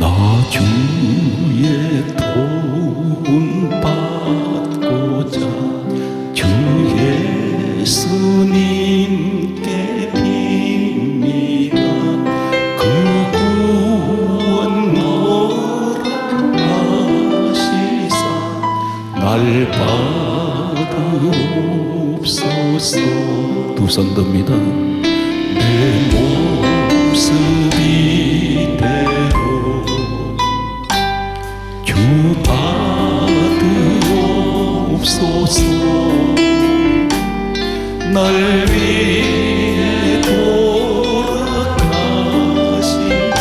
나 주의 도움 받고자 주 예수님께 빕니다. 그 구원 허락하시사 날 받으옵소서. 두 손 듭니다. 내 모습 이대로 주 받으옵소서. 날 위해 돌아가신 주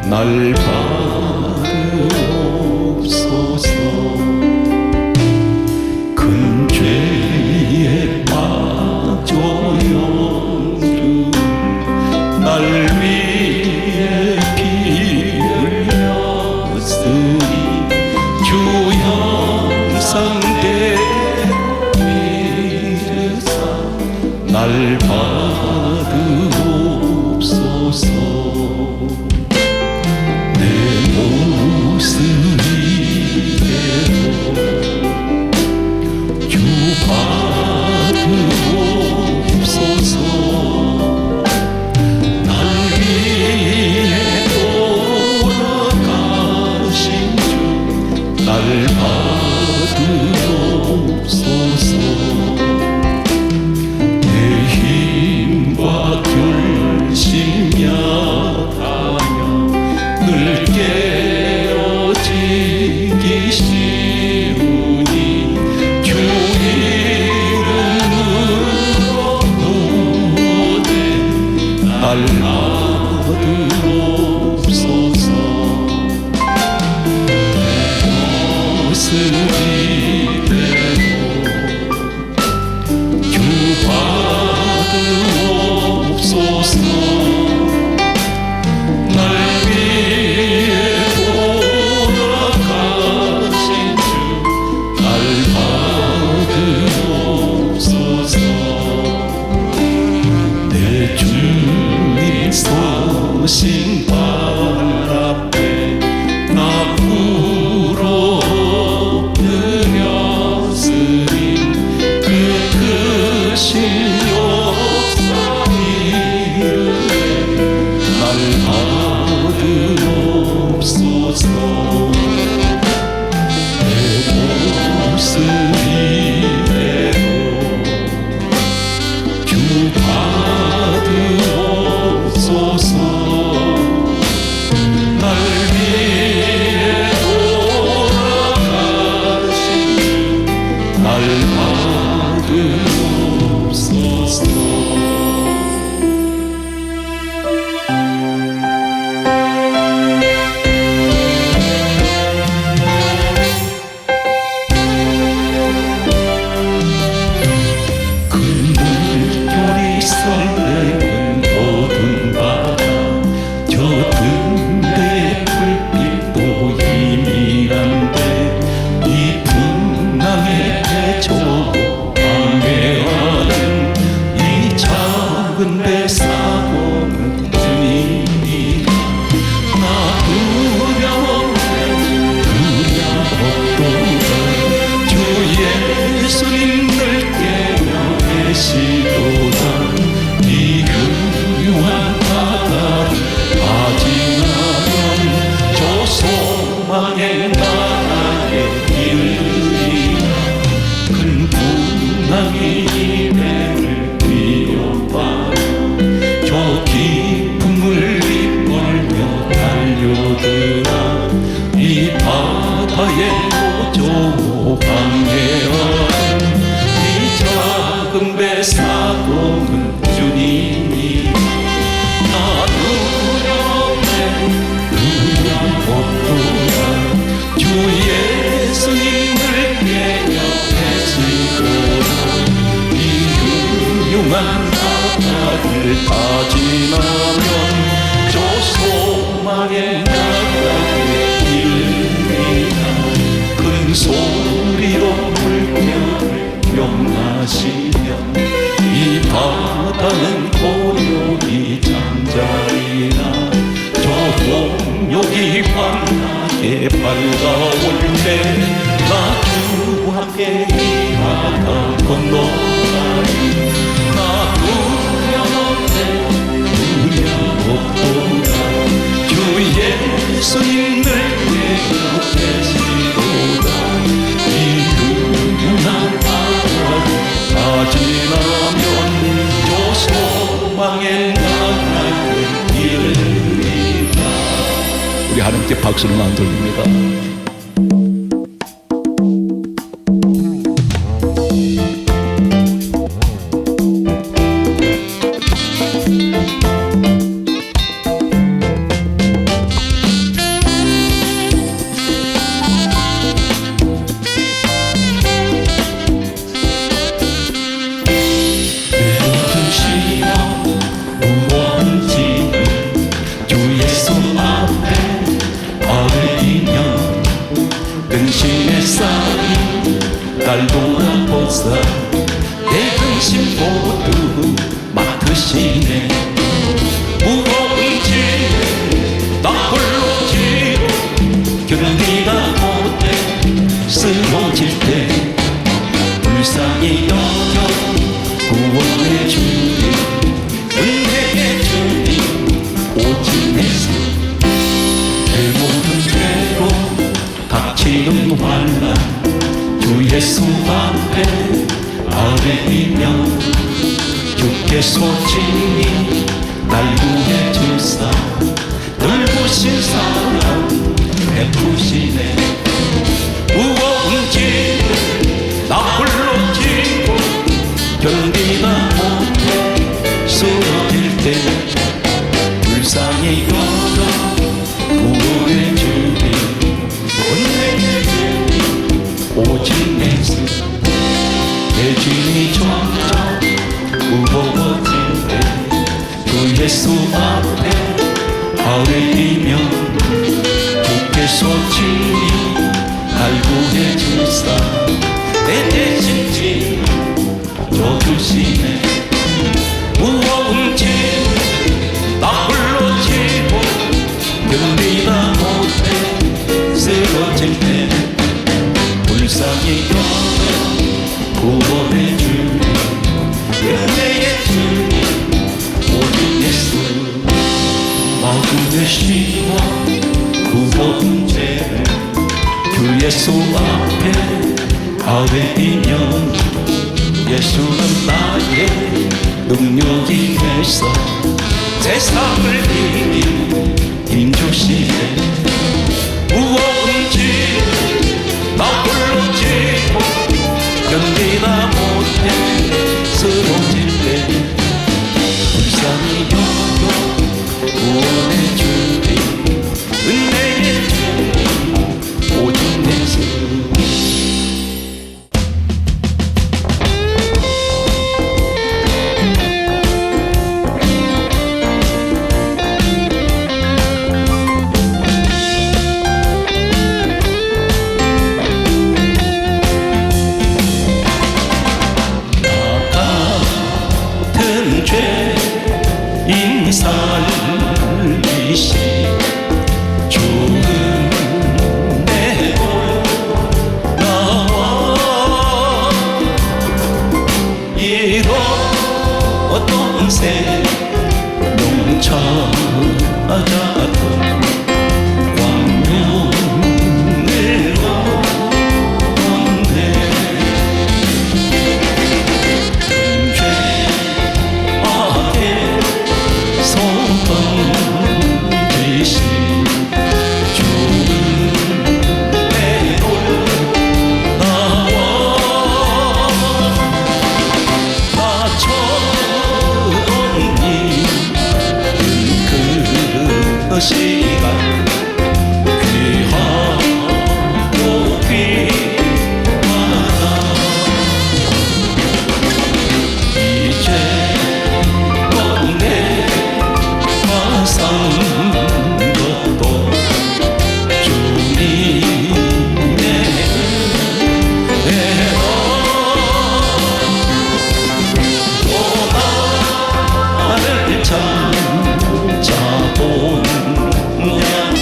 날 받으옵소서. 큰 죄에 빠져 영주 날 위해 피 흘렸으니 주 형상대로 믿으사 날 받으옵소서. 내 모습 이대로 주 받으옵소서. 날 위해 돌아가신 주 날 받으옵소서. 내 힘과 결심 약하며 늘 깨어지기 쉬우니 주 이름으로 구원해 날 받으옵소서. 내 모습 이대로 주 받으옵소서. 날 위해 돌아가신 주 날 받으옵소서. 내 주님 서신 발 앞에 나 부러뜨렸으니 그 크신 역사 이름에 날 받으옵소서. 내 모습 이대로 주 받으옵소서. 날 위해 돌아가신 주 날 받으옵소서. 그물결이 설레는 모든 바다 저 등대의 불빛도 희미한데 이 풍랑에 헤쳐 방해하는 이 작은 배 사고는 주님이다. 나 두려움없도다. 주 예수님을 깨며 계시도다. 이 흉흉한 바다를 빠지나면 저 소망의 나라에 이르리라. 큰 풍랑이 배를 위협하며 저 깊음을 이끌며 달려들어 이 바다에 오조 방해하는 이 작은 배 사고는 주님이. 나 두려움없도다. 주 예수님을 깨며 계시도다. 이 흉흉한 바다를 다 지나면 저 소망의 나라에 이르리라. 큰 소리로 물결을 용하시며 이 바다는 고요히 잠자리라. 저 동역이 별이 환하게 밝아올 때 나 주와 함께 이 바다 건너가리 나 두려움 없도다 주 예수님을 계시도다 이 흉한 바다를 다 지나면 저 소망의 나라를 이르리라. 우리 하나님께 박수를 많이 돌립니다. 근심의 쌀이 날 돌아보사 내 근심 모두 맡으시네 무거운 짐 나 홀로 지고 견디다 못해 쓰러질 때 불쌍히 여겨 구원해 주리 은혜의 주님 오직 내서 내 모든 죄로 닥치는 환난 주 예수 앞에 아뢰이며 주께서 친히 날 구해 주사 넓으신 사랑 베푸시네 무거운 짐을 나 홀로 지고 견디다 못해 쓰러질 때 불쌍히 여겨 구원해 주리 오직 내수 내 짐이 점점 무거워질 때 주 예수 앞에 아뢰이며 주께서 친히 날 구해 주사 내 대신 짐 져주시네 무거운 짐 나 홀로 지고 견디다 못해 쓰러질 때 불쌍히 여겨 구원해 주리 은혜의 주님 오직 예수 마음의 시와 무거운 죄를 주 예수 앞에 아뢰이며 예수는 나의 능력이 되사 세상을 이긴 힘주시네 무거운 짐 나 홀로 지고 견디다 못해 쓰러질 때 불쌍히 여겨 구원해 주리 은혜의 주님 오직 내수 살리시 주은 내고 나와 잃었던 새 농찾았던 광명을 얻었네 죄악에 던지신 주은 내로 나와 나처럼 힘든 그 시간 귀하고 귀하다 이제 산 것도 주님의 은혜로 또 나를 찾아본 야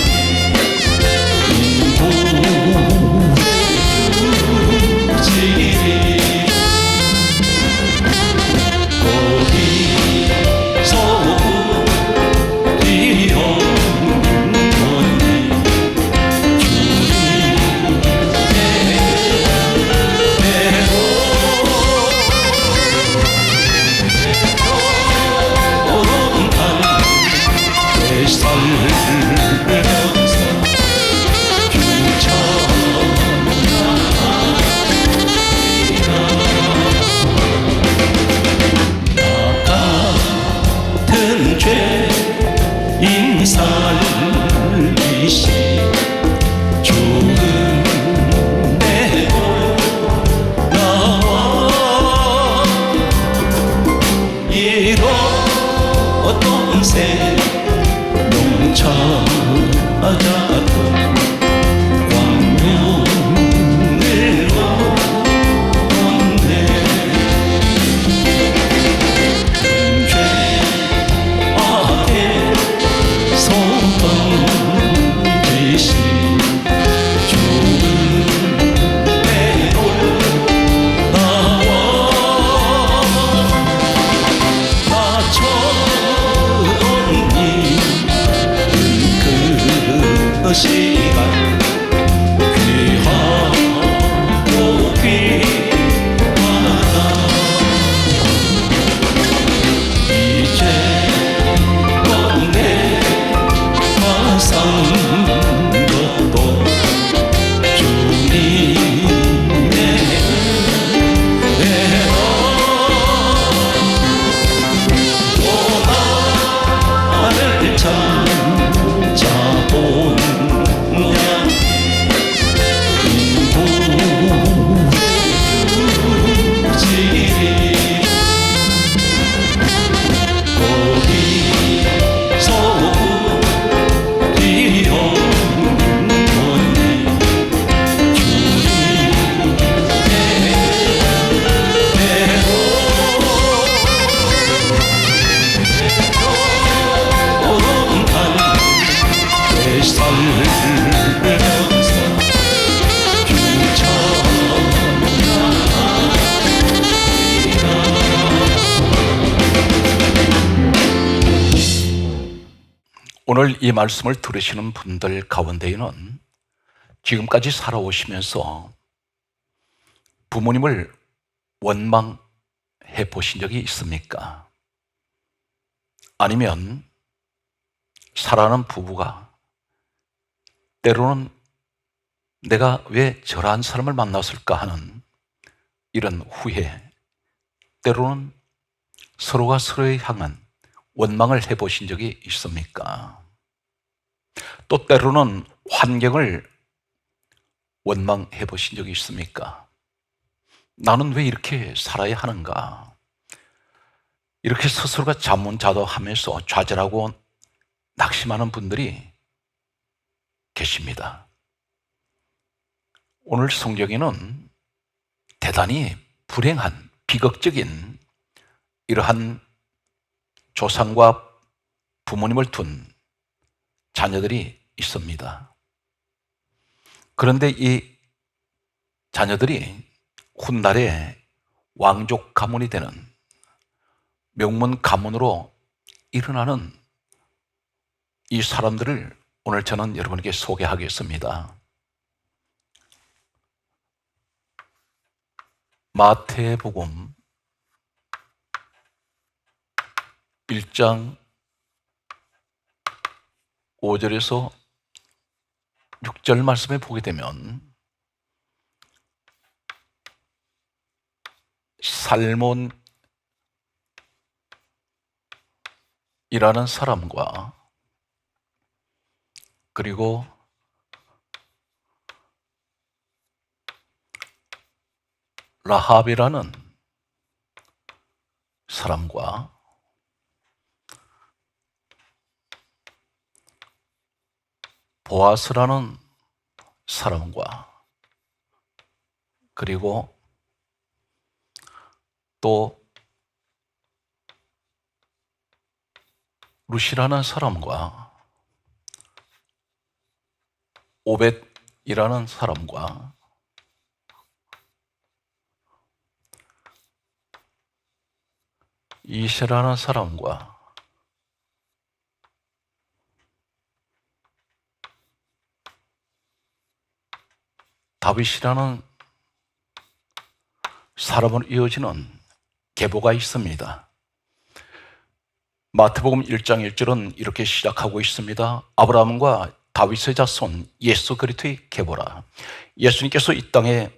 살리시 죽은 내도 나와 잃었던 생명 찾았던 광명을 얻었네 죄 앞에 서던 대신 죽은 내로 나와 나처럼 그 시간 귀하고 귀하다 이제 내 화상 것도 주님의 은혜라 또 나를 찾아보냐 인도지리 거기서 뛰어오니 주님의 배로 오름한 살면서 오늘 이 말씀을 들으시는 분들 가운데에는 지금까지 살아오시면서 부모님을 원망해 보신 적이 있습니까? 아니면 사랑하는 부부가 때로는 내가 왜 저러한 사람을 만났을까 하는 이런 후회, 때로는 서로가 서로에 향한 원망을 해보신 적이 있습니까? 또 때로는 환경을 원망해 보신 적이 있습니까? 나는 왜 이렇게 살아야 하는가? 이렇게 스스로가 자문자답하면서 좌절하고 낙심하는 분들이 계십니다. 오늘 성경에는 대단히 불행한 비극적인 이러한 조상과 부모님을 둔 자녀들이 있습니다. 그런데 이 자녀들이 훗날에 왕족 가문이 되는 명문 가문으로 일어나는 이 사람들을 오늘 저는 여러분에게 소개하겠습니다. 마태복음 1장 5절에서 6절 말씀에 보게 되면 살몬이라는 사람과 그리고 라합이라는 사람과 보아스라는 사람과 그리고 또 루시라는 사람과 오벳이라는 사람과 이세라는 사람과 다윗이라는 사람으로 이어지는 계보가 있습니다. 마태복음 1장 1절은 이렇게 시작하고 있습니다. 아브라함과 다윗의 자손 예수 그리스도의 계보라. 예수님께서 이 땅에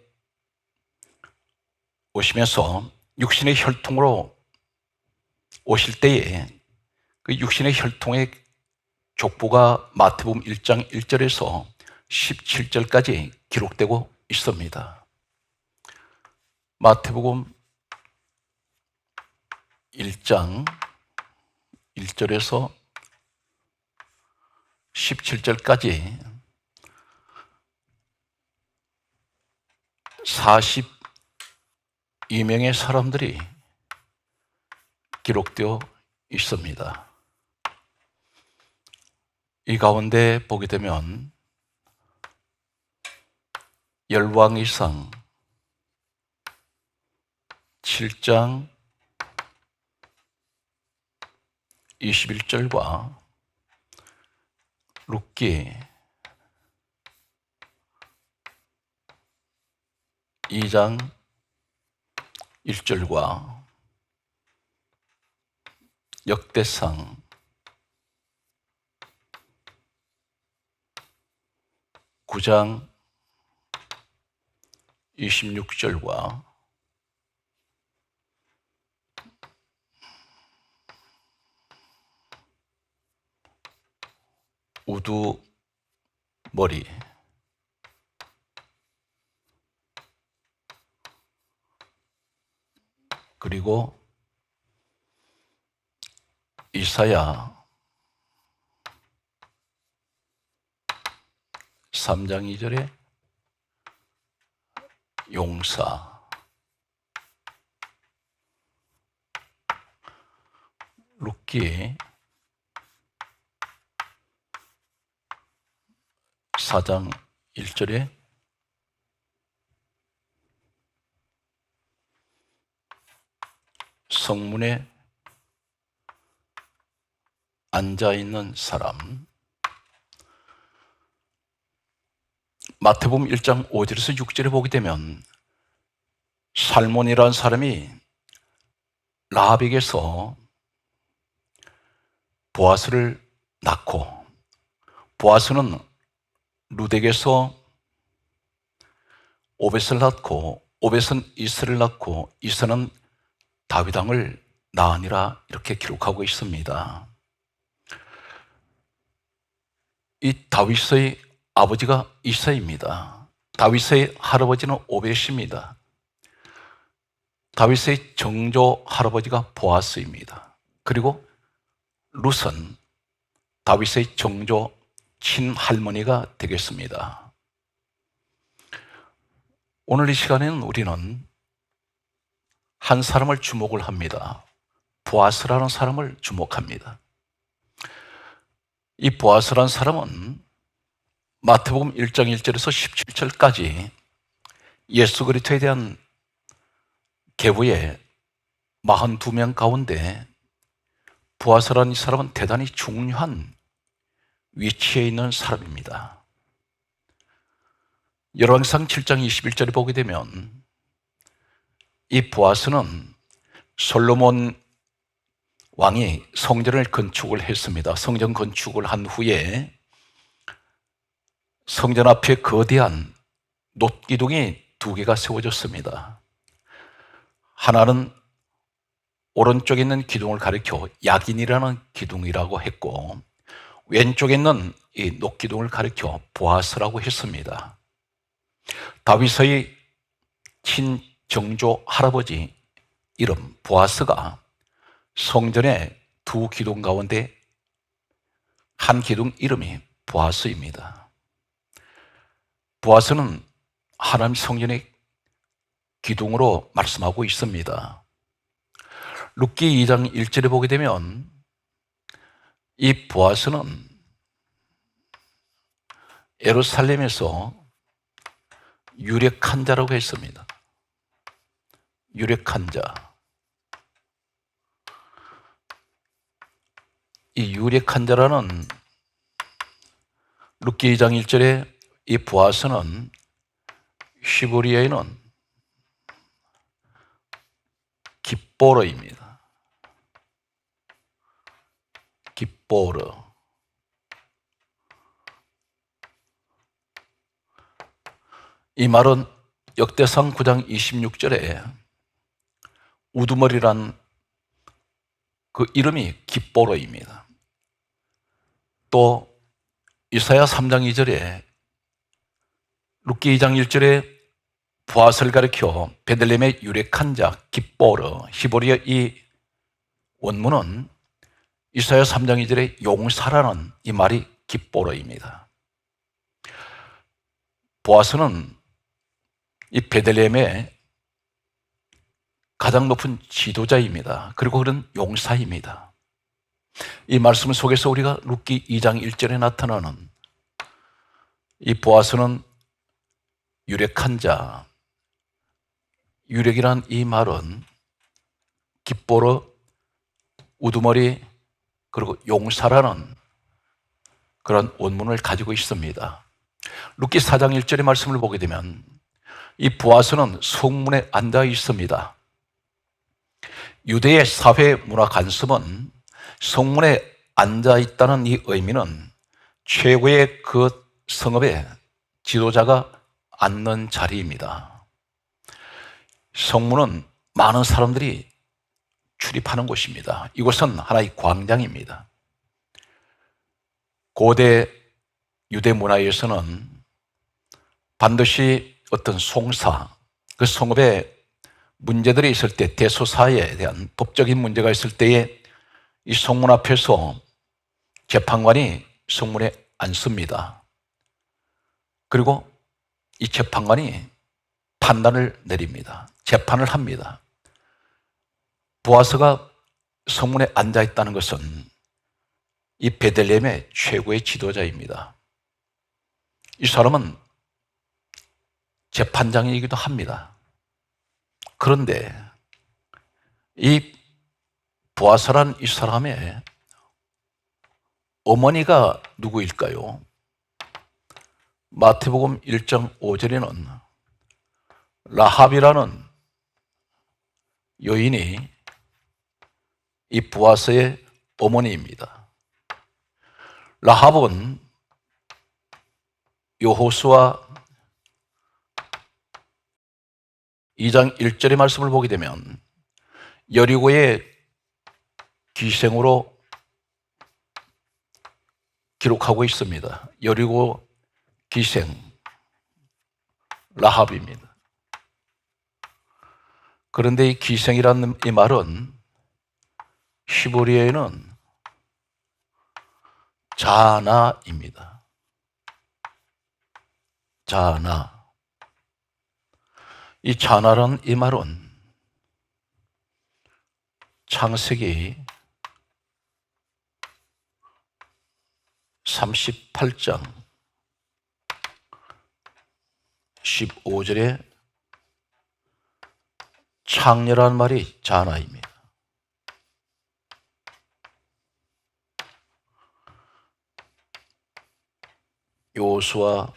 오시면서 육신의 혈통으로 오실 때에 그 육신의 혈통의 족보가 마태복음 1장 1절에서 17절까지 기록되고 있습니다. 마태복음 1장 1절에서 17절까지 42명의 사람들이 기록되어 있습니다. 이 가운데 보게 되면 열왕기상 7장 21절과 룻기 2장 1절과 역대상 9장 26절과 우두머리 그리고 이사야 3장 2절에 용사 룻기 4장 1절에 성문에 앉아있는 사람, 마태복음 1장 5절에서 6절에 보게 되면 살몬이라는 사람이 라합에게서 보아스를 낳고, 보아스는 룻에게서 오벳을 낳고, 오벳은 이스를 낳고, 이스는 다윗 왕을 낳으니라, 이렇게 기록하고 있습니다. 이 다윗의 아버지가 이사입니다. 다윗의 할아버지는 오벳입니다. 다윗의 정조 할아버지가 보아스입니다. 그리고 룻은 다윗의 정조 친할머니가 되겠습니다. 오늘 이 시간에는 우리는 한 사람을 주목을 합니다. 보아스라는 사람을 주목합니다. 이 보아스라는 사람은 마태복음 1장 1절에서 17절까지 예수 그리스도에 대한 계보의 42명 가운데 보아스라는 이 사람은 대단히 중요한 위치에 있는 사람입니다. 열왕기상 7장 21절에 보게 되면 이 보아스는 솔로몬 왕이 성전을 건축을 했습니다. 성전 건축을 한 후에 성전 앞에 거대한 놋기둥이 2개가 세워졌습니다. 하나는 오른쪽에 있는 기둥을 가리켜 야긴이라는 기둥이라고 했고, 왼쪽에 있는 이 놋기둥을 가리켜 보아스라고 했습니다. 다윗의 친정조 할아버지 이름 보아스가 성전의 2 기둥 가운데 한 기둥 이름이 보아스입니다. 보아스는 하나님 성전의 기둥으로 말씀하고 있습니다. 룻기 2장 1절에 보게 되면 이 보아스는 예루살렘에서 유력한 자라고 했습니다. 유력한 자. 이 유력한 자라는 룻기 2장 1절에 이 보아스는 히브리어에는 깁보르입니다. 깁보르. 이 말은 역대상 9장 26절에 우두머리란 그 이름이 깁보르입니다. 또 이사야 3장 2절에 룻기 2장 1절에 보아스를 가리켜 베들레헴의 유력한 자 깁보르 히브리어 이 원문은 이사야 3장 2절에 용사라는 이 말이 깁보르입니다. 보아스는 이 베들레헴의 가장 높은 지도자입니다. 그리고 그런 용사입니다. 이 말씀 속에서 우리가 룻기 2장 1절에 나타나는 이 보아스는 유력한 자, 유력이란 이 말은 깁보르, 우두머리, 그리고 용사라는 그런 원문을 가지고 있습니다. 룻기 4장 1절의 말씀을 보게 되면 이 보아스는 성문에 앉아 있습니다. 유대의 사회 문화 관습은 성문에 앉아 있다는 이 의미는 최고의 그 성읍의 지도자가 앉는 자리입니다. 성문은 많은 사람들이 출입하는 곳입니다. 이곳은 하나의 광장입니다. 고대 유대 문화에서는 반드시 어떤 송사, 그 성읍에 문제들이 있을 때, 대소사에 대한 법적인 문제가 있을 때에 이 성문 앞에서 재판관이 성문에 앉습니다. 그리고 이 재판관이 판단을 내립니다. 재판을 합니다. 보아스가 성문에 앉아 있다는 것은 이 베들레헴의 최고의 지도자입니다. 이 사람은 재판장이기도 합니다. 그런데 이 보아스란 이 사람의 어머니가 누구일까요? 마태복음 1장 5절에는 라합이라는 여인이 이 보아스의 어머니입니다. 라합은 여호수아 2장 1절의 말씀을 보게 되면 여리고의 기생으로 기록하고 있습니다. 여리고 기생 라합입니다. 그런데 이 기생이라는 이 말은 히브리어에는 자나입니다. 자나. 이 자나라는 이 말은 창세기 38장 15절에 창녀라는 말이 자나입니다. 여호수아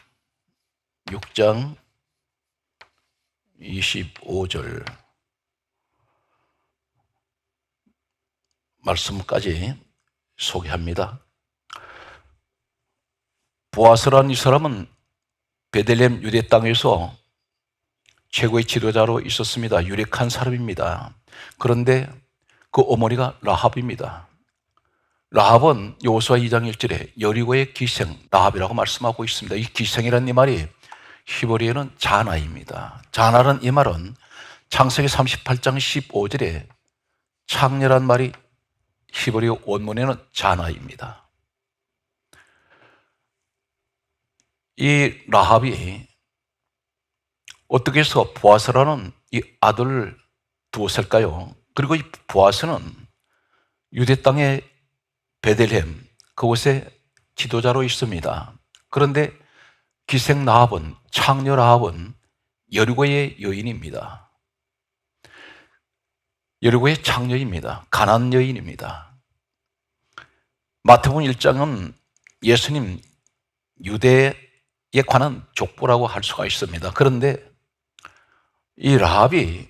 6장 25절 말씀까지 소개합니다. 보아스라는 이 사람은 베들레헴 유대 땅에서 최고의 지도자로 있었습니다. 유력한 사람입니다. 그런데 그 어머니가 라합입니다. 라합은 여호수아 2장 1절에 여리고의 기생 라합이라고 말씀하고 있습니다. 이 기생이라는 이 말이 히브리어는 자나입니다. 자나라는 이 말은 창세기 38장 15절에 창녀란 말이 히브리어 원문에는 자나입니다. 이 라합이 어떻게 해서 보아스라는 이 아들을 두었을까요? 그리고 이 보아스는 유대 땅의 베들레헴 그곳에 지도자로 있습니다. 그런데 기생 라합은 창녀 라합은 여리고의 여인입니다. 여리고의 창녀입니다. 가나안 여인입니다. 마태복음 1장은 예수님 유대에 관한 족보라고 할 수가 있습니다. 그런데 이 라합이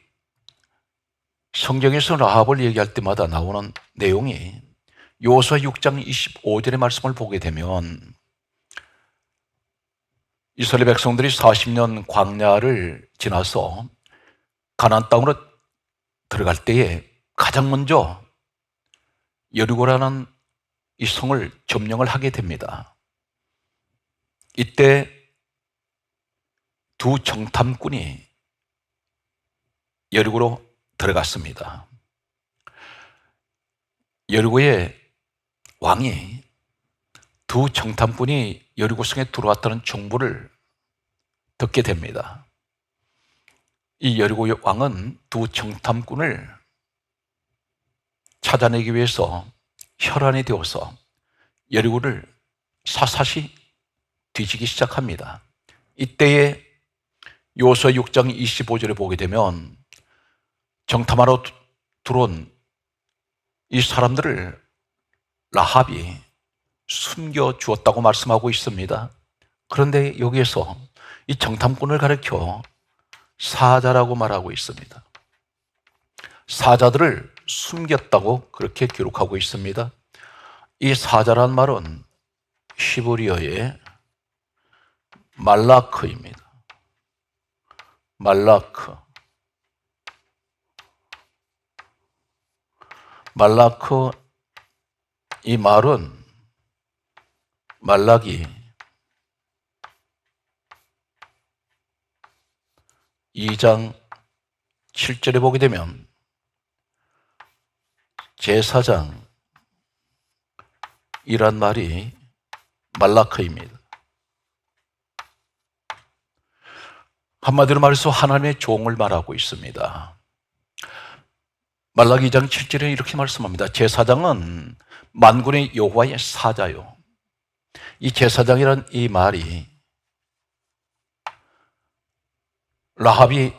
성경에서 라합을 얘기할 때마다 나오는 내용이 여호수아 6장 25절의 말씀을 보게 되면 이스라엘 백성들이 40년 광야를 지나서 가나안 땅으로 들어갈 때에 가장 먼저 여리고라는 이 성을 점령을 하게 됩니다. 이때 두 정탐꾼이 여리고로 들어갔습니다. 여리고의 왕이 두 정탐꾼이 여리고성에 들어왔다는 정보를 듣게 됩니다. 이 여리고 왕은 두 정탐꾼을 찾아내기 위해서 혈안이 되어서 여리고를 사사시 뒤지기 시작합니다. 이때에 여호수아 6장 25절에 보게 되면 정탐하러 들어온 이 사람들을 라합이 숨겨 주었다고 말씀하고 있습니다. 그런데 여기에서 이 정탐꾼을 가리켜 사자라고 말하고 있습니다. 사자들을 숨겼다고 그렇게 기록하고 있습니다. 이 사자란 말은 히브리어의 말라크입니다. 말라크. 이 말은 말라기 2장 7절에 보게 되면 제사장이란 말이 말라크입니다. 한마디로 말해서 하나님의 종을 말하고 있습니다. 말라기 2장 7절에 이렇게 말씀합니다. 제사장은 만군의 여호와의 사자요. 이 제사장이란 이 말이 라합이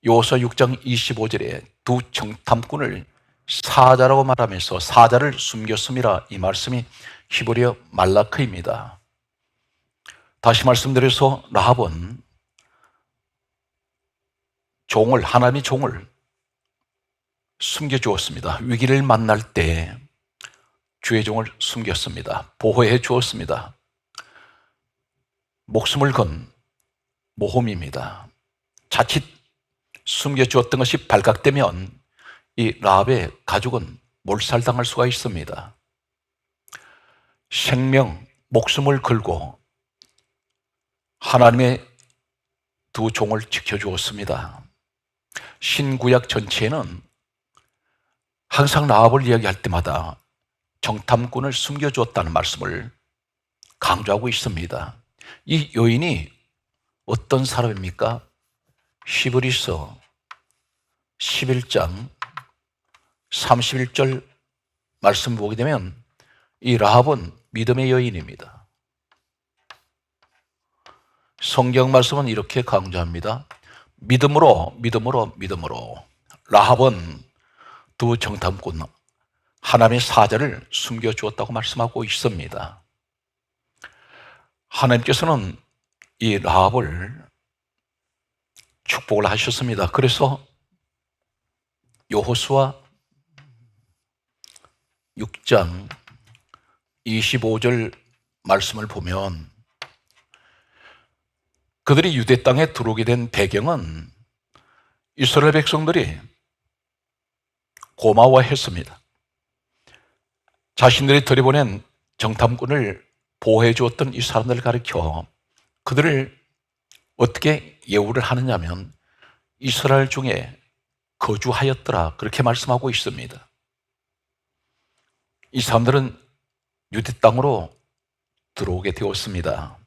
여호수아 6장 25절에 두 정탐꾼을 사자라고 말하면서 사자를 숨겼음이라 이 말씀이 히브리어 말라크입니다. 다시 말씀드려서 라합은 하나님의 종을 숨겨주었습니다. 위기를 만날 때 주의 종을 숨겼습니다. 보호해 주었습니다. 목숨을 건 모험입니다. 자칫 숨겨주었던 것이 발각되면 이 라합의 가족은 몰살당할 수가 있습니다. 생명, 목숨을 걸고 하나님의 두 종을 지켜주었습니다. 신구약 전체에는 항상 라합을 이야기할 때마다 정탐꾼을 숨겨주었다는 말씀을 강조하고 있습니다. 이 여인이 어떤 사람입니까? 히브리서 11장 31절 말씀 보게 되면 이 라합은 믿음의 여인입니다. 성경 말씀은 이렇게 강조합니다. 믿음으로 라합은 두 정탐꾼 하나님의 사자를 숨겨주었다고 말씀하고 있습니다. 하나님께서는 이 라합을 축복을 하셨습니다. 그래서 여호수아 6장 25절 말씀을 보면 그들이 유대 땅에 들어오게 된 배경은 이스라엘 백성들이 고마워했습니다. 자신들이 들여보낸 정탐꾼을 보호해 주었던 이 사람들을 가리켜 그들을 어떻게 예우를 하느냐면 이스라엘 중에 거주하였더라 그렇게 말씀하고 있습니다. 이 사람들은 유대 땅으로 들어오게 되었습니다.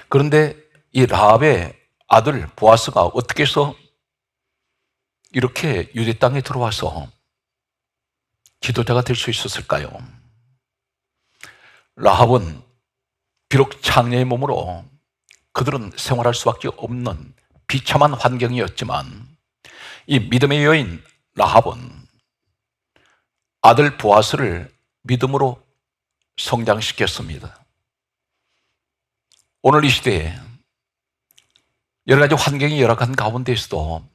그런데 이 라합의 아들 보아스가 어떻게 해서 이렇게 유대 땅에 들어와서 지도자가 될 수 있었을까요? 라합은 비록 창녀의 몸으로 그들은 생활할 수밖에 없는 비참한 환경이었지만 이 믿음의 여인 라합은 아들 보아스를 믿음으로 성장시켰습니다. 오늘 이 시대에 여러 가지 환경이 열악한 가운데에서도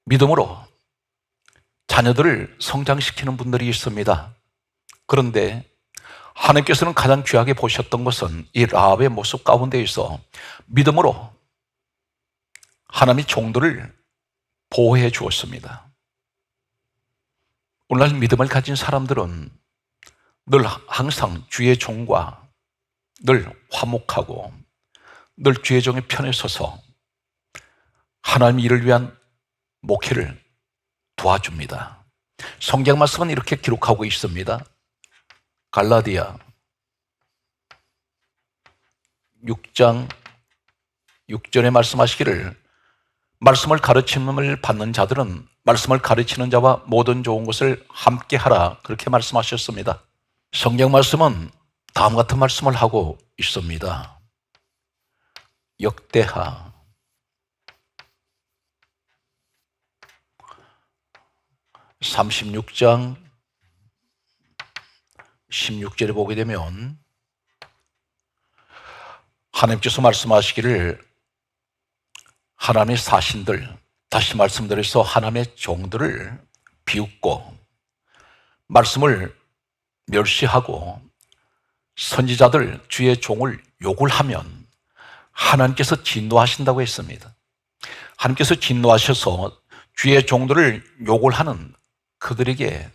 믿음으로 자녀들을 성장시키는 분들이 있습니다. 그런데 하나님께서는 가장 귀하게 보셨던 것은 이 라합의 모습 가운데에서 믿음으로 하나님의 종들을 보호해 주었습니다. 오늘날 믿음을 가진 사람들은 늘 항상 주의 종과 늘 화목하고 늘 주의 종의 편에 서서 하나님 일을 위한 목회를 도와줍니다. 성경 말씀은 이렇게 기록하고 있습니다. 갈라디아 6장 6절에 말씀하시기를 말씀을 가르침을 받는 자들은 말씀을 가르치는 자와 모든 좋은 것을 함께 하라, 그렇게 말씀하셨습니다. 성경 말씀은 다음 같은 말씀을 하고 있습니다. 역대하 36장 16절에 보게 되면 하나님께서 말씀하시기를 하나님의 사신들, 다시 말씀드려서 하나님의 종들을 비웃고 말씀을 멸시하고 선지자들 주의 종을 욕을 하면 하나님께서 진노하신다고 했습니다. 하나님께서 진노하셔서 주의 종들을 욕을 하는 그들에게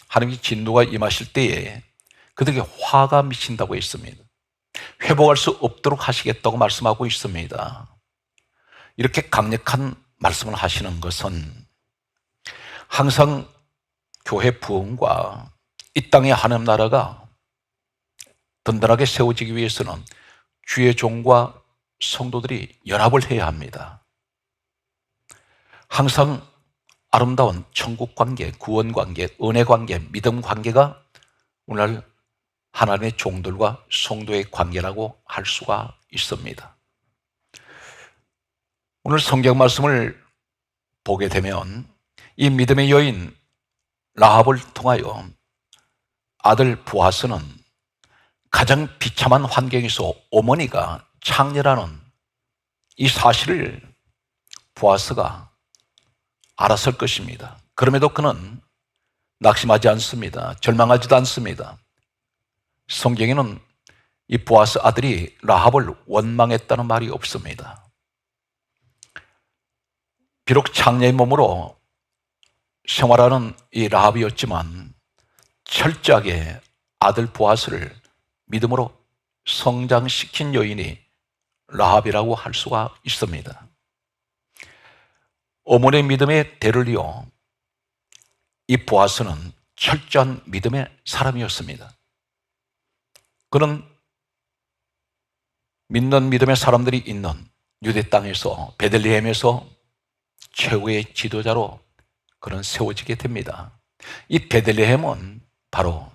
하나님의 진노가 임하실 때에 그들에게 화가 미친다고 했습니다. 회복할 수 없도록 하시겠다고 말씀하고 있습니다. 이렇게 강력한 말씀을 하시는 것은 항상 교회 부흥과 이 땅의 하나님 나라가 든든하게 세워지기 위해서는 주의 종과 성도들이 연합을 해야 합니다. 항상 아름다운 천국 관계, 구원 관계, 은혜 관계, 믿음 관계가 오늘 하나님의 종들과 성도의 관계라고 할 수가 있습니다. 오늘 성경 말씀을 보게 되면 이 믿음의 여인 라합을 통하여 아들 보아스는 가장 비참한 환경에서 어머니가 창녀라는 이 사실을 보아스가 알았을 것입니다. 그럼에도 그는 낙심하지 않습니다. 절망하지도 않습니다. 성경에는 이 보아스 아들이 라합을 원망했다는 말이 없습니다. 비록 창녀의 몸으로 생활하는 이 라합이었지만 철저하게 아들 보아스를 믿음으로 성장시킨 여인이 라합이라고 할 수가 있습니다. 어머니의 믿음의 대를 이어 이 보아스는 철저한 믿음의 사람이었습니다. 그는 믿는 믿음의 사람들이 있는 유대 땅에서 베들레헴에서 최고의 지도자로 그는 세워지게 됩니다. 이 베들레헴은 바로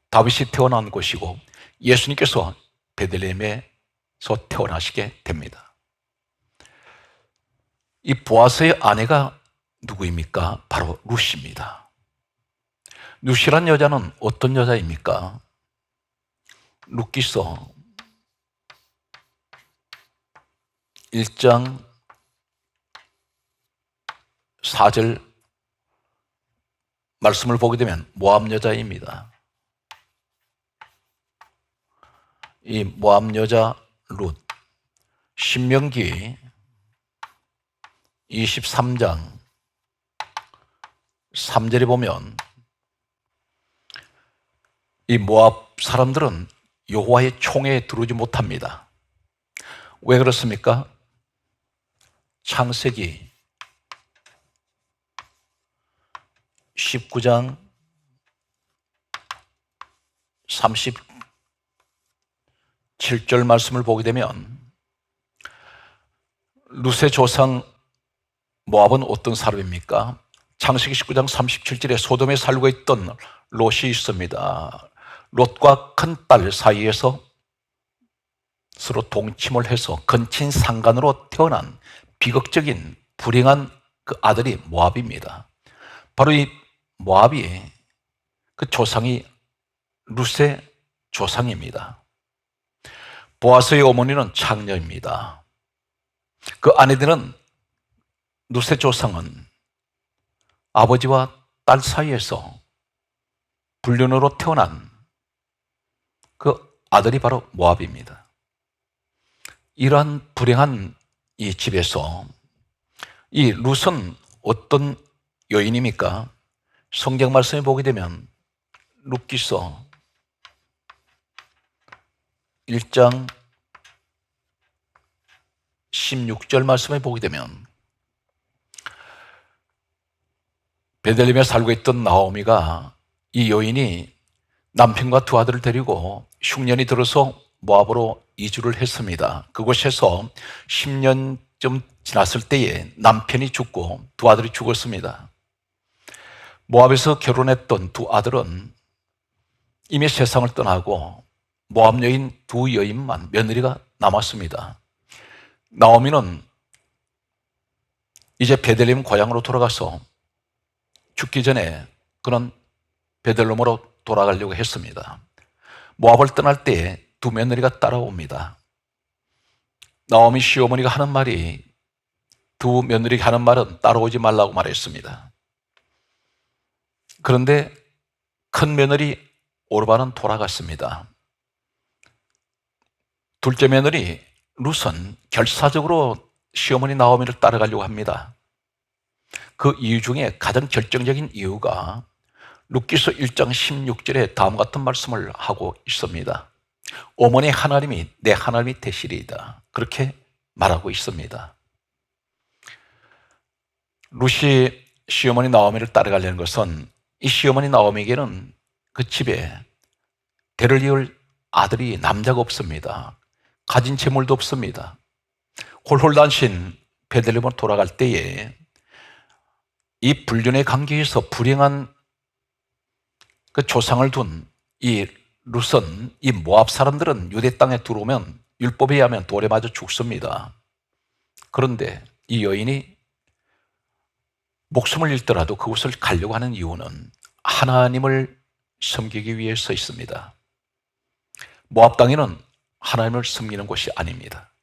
다윗이 태어난 곳이고 예수님께서 베들레헴에서 태어나시게 됩니다. 이 보아스의 아내가 누구입니까? 바로 룻입니다. 룻이란 여자는 어떤 여자입니까? 룻기서 1장 4절 말씀을 보게 되면 모압 여자입니다. 이 모압 여자 룻, 신명기 23장 3절에 보면 이 모압 사람들은 여호와의 총회에 들어오지 못합니다. 왜 그렇습니까? 창세기 19장 37절 말씀을 보게 되면 룻의 조상 모압은 어떤 사람입니까? 창세기 19장 37절에 소돔에 살고 있던 롯이 있습니다. 롯과 큰딸 사이에서 서로 동침을 해서 근친 상간으로 태어난 비극적인 불행한 그 아들이 모압입니다. 바로 이 모압이 그 조상이 룻의 조상입니다. 보아스의 어머니는 창녀입니다. 그 아내들은 룻의 조상은 아버지와 딸 사이에서 불륜으로 태어난 그 아들이 바로 모압입니다. 이러한 불행한 이 집에서 이 룻은 어떤 여인입니까? 성경 말씀에 보게 되면 룻기서 1장 16절 말씀에 보게 되면 베들레헴에 살고 있던 나오미가 이 여인이 남편과 두 아들을 데리고 흉년이 들어서 모압으로 이주를 했습니다. 그곳에서 10년쯤 지났을 때에 남편이 죽고 두 아들이 죽었습니다. 모압에서 결혼했던 두 아들은 이미 세상을 떠나고 모압 여인 두 여인만 며느리가 남았습니다. 나오미는 이제 베들레헴 고향으로 돌아가서 죽기 전에 그는 베들레헴으로 돌아가려고 했습니다. 모압을 떠날 때 두 며느리가 따라옵니다. 나오미 시어머니가 하는 말이 두 며느리가 하는 말은 따라오지 말라고 말했습니다. 그런데 큰 며느리 오르바는 돌아갔습니다. 둘째 며느리 룻은 결사적으로 시어머니 나오미를 따라가려고 합니다. 그 이유 중에 가장 결정적인 이유가 룻기서 1장 16절에 다음 같은 말씀을 하고 있습니다. 어머니 하나님이 내 하나님이 되시리이다. 그렇게 말하고 있습니다. 룻이 시어머니 나오미를 따라가려는 것은 이 시어머니 나오미에게는 그 집에 대를 이을 아들이 남자가 없습니다. 가진 재물도 없습니다. 홀홀단신 베들레헴으로 돌아갈 때에 이 불륜의 관계에서 불행한 그 조상을 둔 이 룻은 이 모압 사람들은 유대 땅에 들어오면 율법에 의하면 돌에 맞아 죽습니다. 그런데 이 여인이 목숨을 잃더라도 그곳을 가려고 하는 이유는 하나님을 섬기기 위해서 있습니다. 모압 땅에는 하나님을 섬기는 곳이 아닙니다.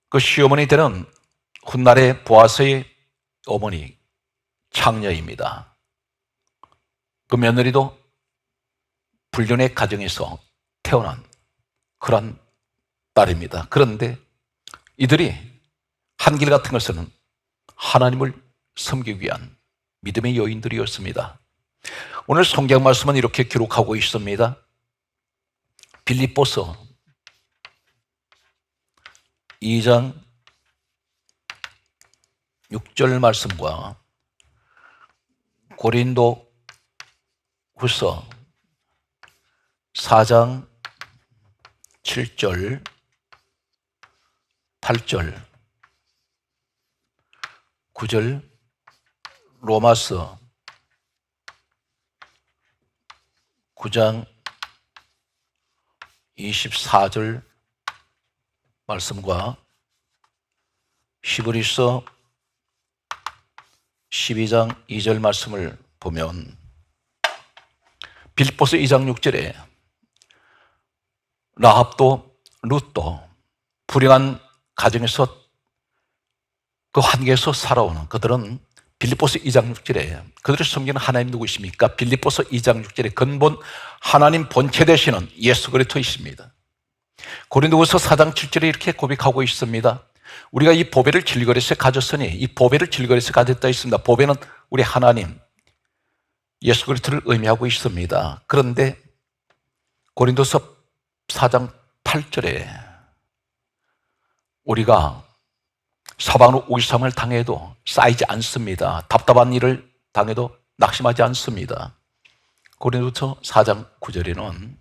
그 시어머니 되는 훗날의 보아스의 어머니 창녀입니다. 그 며느리도 불륜의 가정에서 태어난 그런 딸입니다. 그런데 이들이 한길 같은 것은 하나님을 섬기기 위한 믿음의 여인들이었습니다. 오늘 성경 말씀은 이렇게 기록하고 있습니다. 빌립보서 2장 6절 말씀과 고린도 후서 4장 7절 8절 9절 로마서 9장 24절 말씀과 히브리서 12장 2절 말씀을 보면 빌립보서 2장 6절에 라합도 룻도 불행한 가정에서 그 한계에서 살아오는 그들은 빌립보서 2장 6절에 그들을 섬기는 하나님 누구이십니까? 빌립보서 2장 6절에 근본 하나님 본체 되시는 예수 그리스도이십니다. 고린도후서 4장 7절에 이렇게 고백하고 있습니다. 우리가 이 보배를 질거리에서 가졌으니 이 보배를 질거리에서 가졌다 있습니다. 보배는 우리 하나님 예수 그리스도를 의미하고 있습니다. 그런데 고린도서 4장 8절에 우리가 사방으로 우기삼을 당해도 쌓이지 않습니다. 답답한 일을 당해도 낙심하지 않습니다. 고린도서 4장 9절에는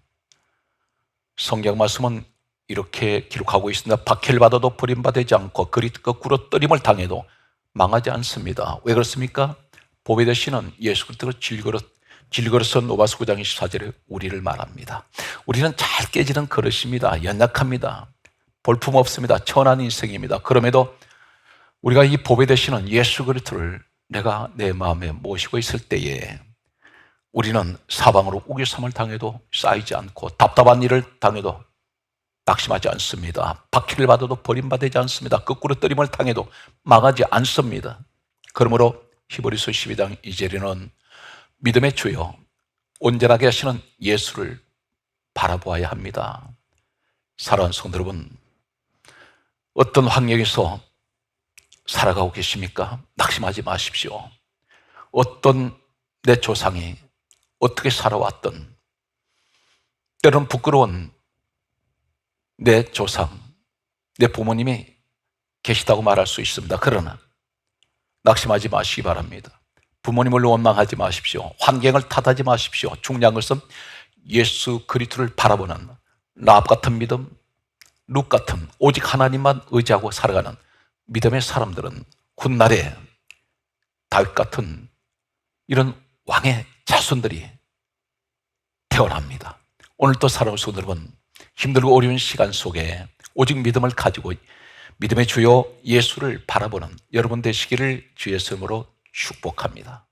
성경 말씀은 이렇게 기록하고 있습니다. 박해를 받아도 버림받지 않고 거꾸로 뜨림을 당해도 망하지 않습니다. 왜 그렇습니까? 보배 되시는 예수 그리스도로 질그릇서 노바스 9장 24절에 우리를 말합니다. 우리는 잘 깨지는 그릇입니다. 연약합니다. 볼품 없습니다. 천한 인생입니다. 그럼에도 우리가 이 보배 되시는 예수 그리스도를 내가 내 마음에 모시고 있을 때에 우리는 사방으로 우겨삼을 당해도 쌓이지 않고 답답한 일을 당해도 낙심하지 않습니다. 박해를 받아도 버림받지 않습니다. 거꾸로 뜨림을 당해도 망하지 않습니다. 그러므로 히브리서 12장 2절에는 믿음의 주여 온전하게 하시는 예수를 바라보아야 합니다. 사랑하는 성도 여러분, 어떤 환경에서 살아가고 계십니까? 낙심하지 마십시오. 어떤 내 조상이 어떻게 살아왔던, 때로는 부끄러운 내 조상, 내 부모님이 계시다고 말할 수 있습니다. 그러나 낙심하지 마시기 바랍니다. 부모님을 원망하지 마십시오. 환경을 탓하지 마십시오. 중요한 것은 예수 그리스도를 바라보는 라합 같은 믿음, 룻 같은 오직 하나님만 의지하고 살아가는 믿음의 사람들은 훗날에 다윗 같은 이런 왕의 자손들이 태어납니다. 오늘도 살아오신 여러분, 힘들고 어려운 시간 속에 오직 믿음을 가지고 믿음의 주요 예수를 바라보는 여러분 되시기를 주의 이름으로 축복합니다.